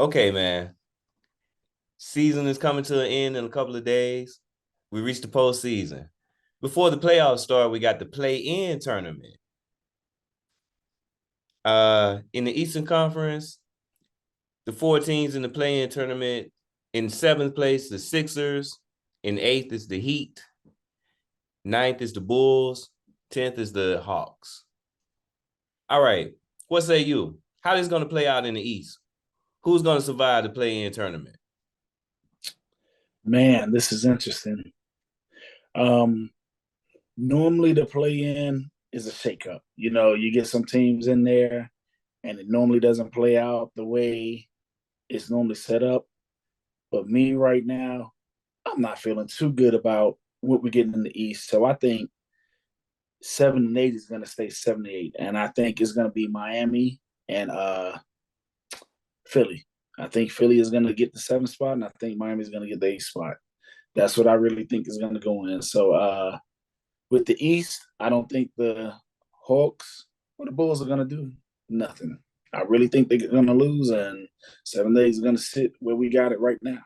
Okay, man. Season is coming to an end in a couple of days. We reached the postseason. Before the playoffs start, we got the play-in tournament. In the Eastern Conference, the four teams in the play-in tournament. In seventh place, the Sixers. In eighth is the Heat. Ninth is the Bulls. 10th is the Hawks. All right. What say you? How is this going to play out in the East? Who's going to survive the play-in tournament? Man, this is interesting. Um, Normally the play-in is a shakeup. You get some teams in there, and it normally doesn't play out the way it's normally set up. But me right now, I'm not feeling too good about what we're getting in the East. So I think 7 and 8 is going to stay 7 and 8, and I think it's going to be Miami and Philly. I think Philly is going to get the 7th spot, and I think Miami is going to get the 8th spot. That's what I really think is going to go in. So with the East, I don't think the Hawks or the Bulls are going to do nothing. I really think they're going to lose, and 7 days is going to sit where we got it right now.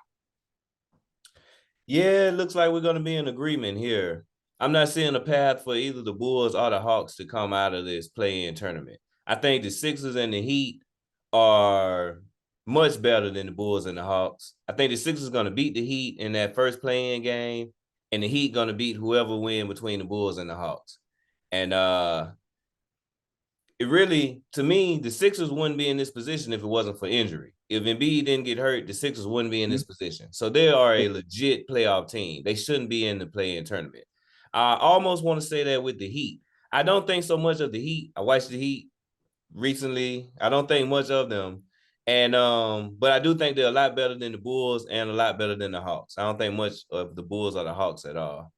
Yeah, it looks like we're going to be in agreement here. I'm not seeing a path for either the Bulls or the Hawks to come out of this play-in tournament. I think the Sixers and the Heat are much better than the Bulls and the Hawks. I think the Sixers going to beat the Heat in that first play-in game, and the Heat going to beat whoever win between the Bulls and the Hawks. And it really, to me, the Sixers wouldn't be in this position if it wasn't for injury. If Embiid didn't get hurt, the Sixers wouldn't be in this position. So they are a legit playoff team. They shouldn't be in the play-in tournament. I almost want to say that with the Heat. I don't think so much of the Heat. I watched the Heat recently. I don't think much of them. And but I do think they're a lot better than the Bulls and a lot better than the Hawks. I don't think much of the Bulls or the Hawks at all.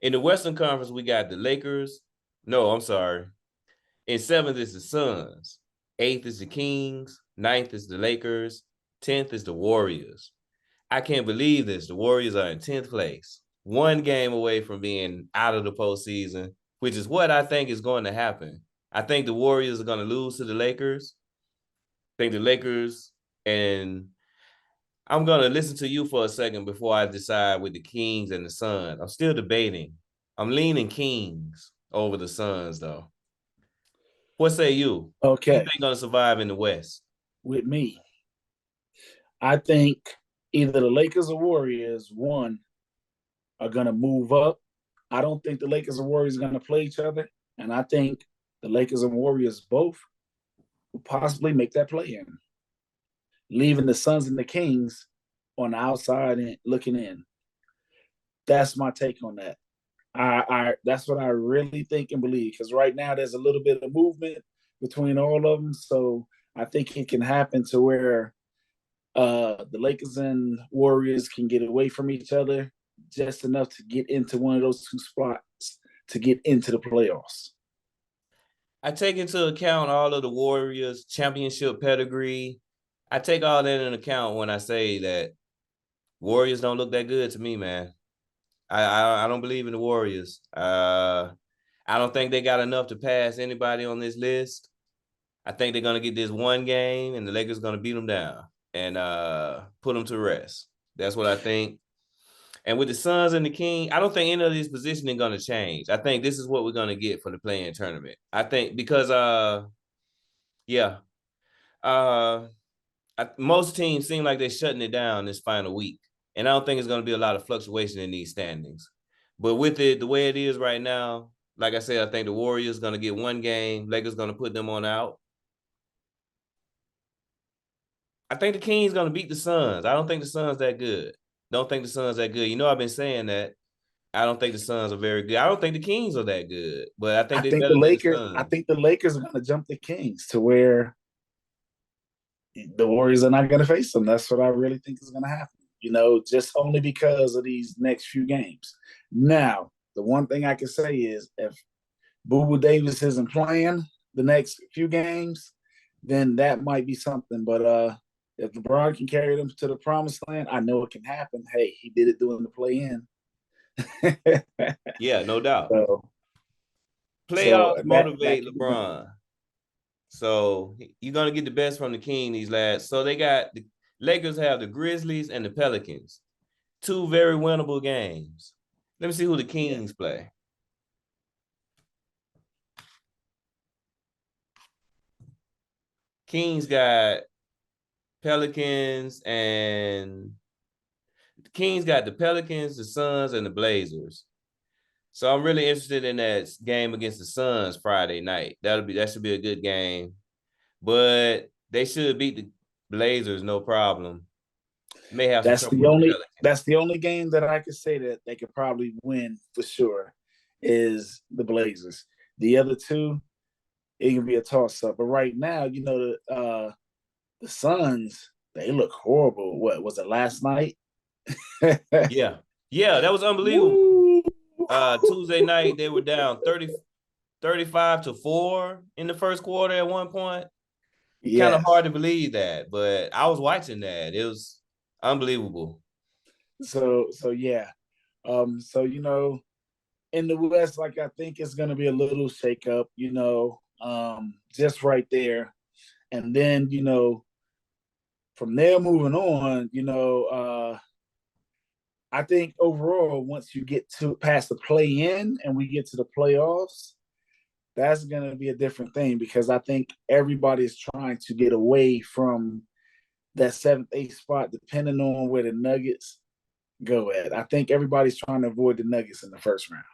In the Western Conference, we got the Lakers. No, I'm sorry. In seventh is the Suns. Eighth is the Kings. Ninth is the Lakers. 10th is the Warriors. I can't believe this. The Warriors are in 10th place, one game away from being out of the postseason, which is what I think is going to happen. I think the Warriors are going to lose to the Lakers. I think the Lakers, and I'm going to listen to you for a second before I decide with the Kings and the Suns. I'm still debating. I'm leaning Kings over the Suns, though. What say you? Who you Okay, think gonna survive in the West? with me, I think either the Lakers or Warriors, one, are going to move up. I don't think the Lakers and Warriors are going to play each other. And I think the Lakers and Warriors both will possibly make that play in, leaving the Suns and the Kings on the outside and looking in. That's my take on that. I that's what I really think and believe, because right now there's a little bit of movement between all of them. So I think it can happen to where the Lakers and Warriors can get away from each other just enough to get into one of those two spots to get into the playoffs. I take into account all of the Warriors' championship pedigree. I take all that into account when I say that Warriors don't look that good to me, man. I don't believe in the Warriors. I don't think they got enough to pass anybody on this list. I think they're gonna get this one game, and the Lakers gonna beat them down and put them to rest. That's what I think. And with the Suns and the King, I don't think any of this positioning going to change. I think this is what we're going to get for the play-in tournament. I think because yeah, uh most teams seem like they're shutting it down this final week. And I don't think it's going to be a lot of fluctuation in these standings. But with it the way it is right now, like I said, I think the Warriors going to get one game, Lakers going to put them on out. I think the Kings going to beat the Suns. I don't think the Suns that good. Don't think the Suns that good. You know I've been saying that. I don't think the Suns are very good. I don't think the Kings are that good, but I think they're better than the I Suns. think the Lakers are going to jump the Kings to where the Warriors are not going to face them. That's what I really think is going to happen. Just only because of these next few games. Now, the one thing I can say is if Boo Boo Davis isn't playing the next few games, then that might be something. But if LeBron can carry them to the promised land, I know it can happen. Hey, he did it during the play in. Yeah, no doubt. so, so Playoffs that motivate could be done. LeBron. So you're gonna get the best from the King these last. So they got Lakers have the Grizzlies and the Pelicans. Two very winnable games. Let me see who the Yeah. Kings play. Kings got Pelicans and the Kings got the Pelicans, the Suns, and the Blazers. So I'm really interested in that game against the Suns Friday night. That should be a good game. But they should beat the Blazers, no problem. May have some trouble with the That's Pelicans. the only game that I could say that they could probably win for sure is the Blazers. The other two, it can be a toss up. But right now, the Suns, they look horrible. What was it last night? Yeah. Yeah, that was unbelievable. Woo! Tuesday night, they were down 35-4 in the first quarter at one point. Kind of Yes. hard to believe that, but I was watching that. It was unbelievable. So yeah. So in the West, like I think it's gonna be a little shakeup, just right there. And then, from there moving on, I think overall, once you get to past the play in and we get to the playoffs, that's going to be a different thing because I think everybody's trying to get away from that seventh, eighth spot, depending on where the Nuggets go at. I think everybody's trying to avoid the Nuggets in the first round.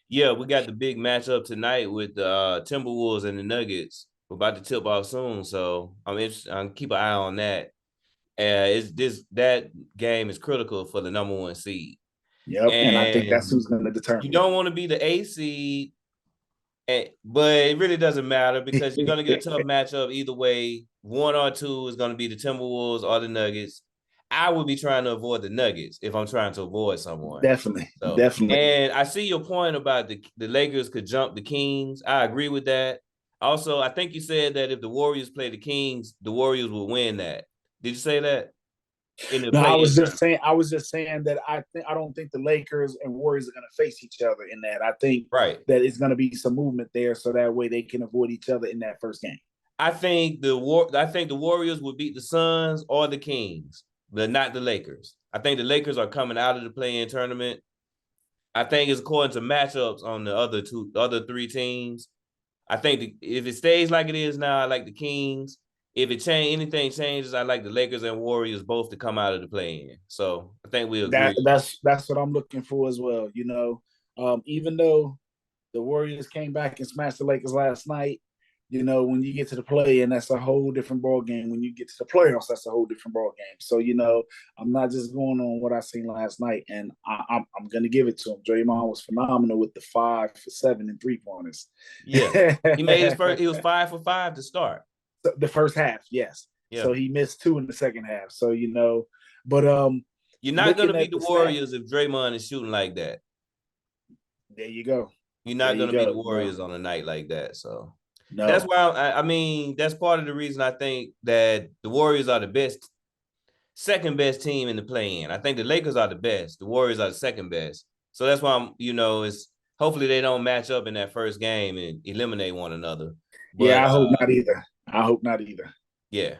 Yeah, we got the big matchup tonight with the Timberwolves and the Nuggets. We're about to tip off soon, so I'm interested. I'm keep an eye on that. It's this that game is critical for the number one seed, Yep, and I think that's and who's going to you determine don't want to be the A seed, but it really doesn't matter because you're going to get a tough it. matchup either way. One or two is going to be the Timberwolves or the Nuggets. I would be trying to avoid the Nuggets if I'm trying to avoid someone. Definitely, So, definitely. and I see your point about the Lakers could jump the Kings. I agree with that. Also, I think you said that if the Warriors play the Kings, the Warriors will win that. Did you say that in the No, play-in tournament? I was just saying that I don't think the Lakers and Warriors are going to face each other in that. I think Right. that it's going to be some movement there, so that way they can avoid each other in that first game. I think the Warriors would beat the Suns or the Kings, but not the Lakers. I think the Lakers are coming out of the play-in tournament. I think it's according to matchups on the other three teams. I think if it stays like it is now, I like the Kings. If anything changes, I like the Lakers and Warriors both to come out of the play-in. So I think we agree. That's what I'm looking for as well. Even though the Warriors came back and smashed the Lakers last night, when you get to the play, and that's a whole different ball game. When you get to the playoffs, that's a whole different ball game. So I'm not just going on what I seen last night, and I'm gonna give it to him. Draymond was phenomenal with the 5 for 7 and 3 pointers. Yeah, he made his first. He was 5 for 5 to start. The first half, yes. Yeah, So he missed 2 in the second half. So but you're not gonna looking beat at the the stat, Warriors if Draymond is shooting like that. there you go. You're There not you gonna beat go. the No, Warriors on a night like that. So that's no. why I mean that's part of the reason I think that the Warriors are the best, second best team in the play-in. I think the Lakers are the best. The Warriors are the second best. So that's why it's hopefully they don't match up in that first game and eliminate one another. But Yeah, I hope not either. I hope not either. yeah.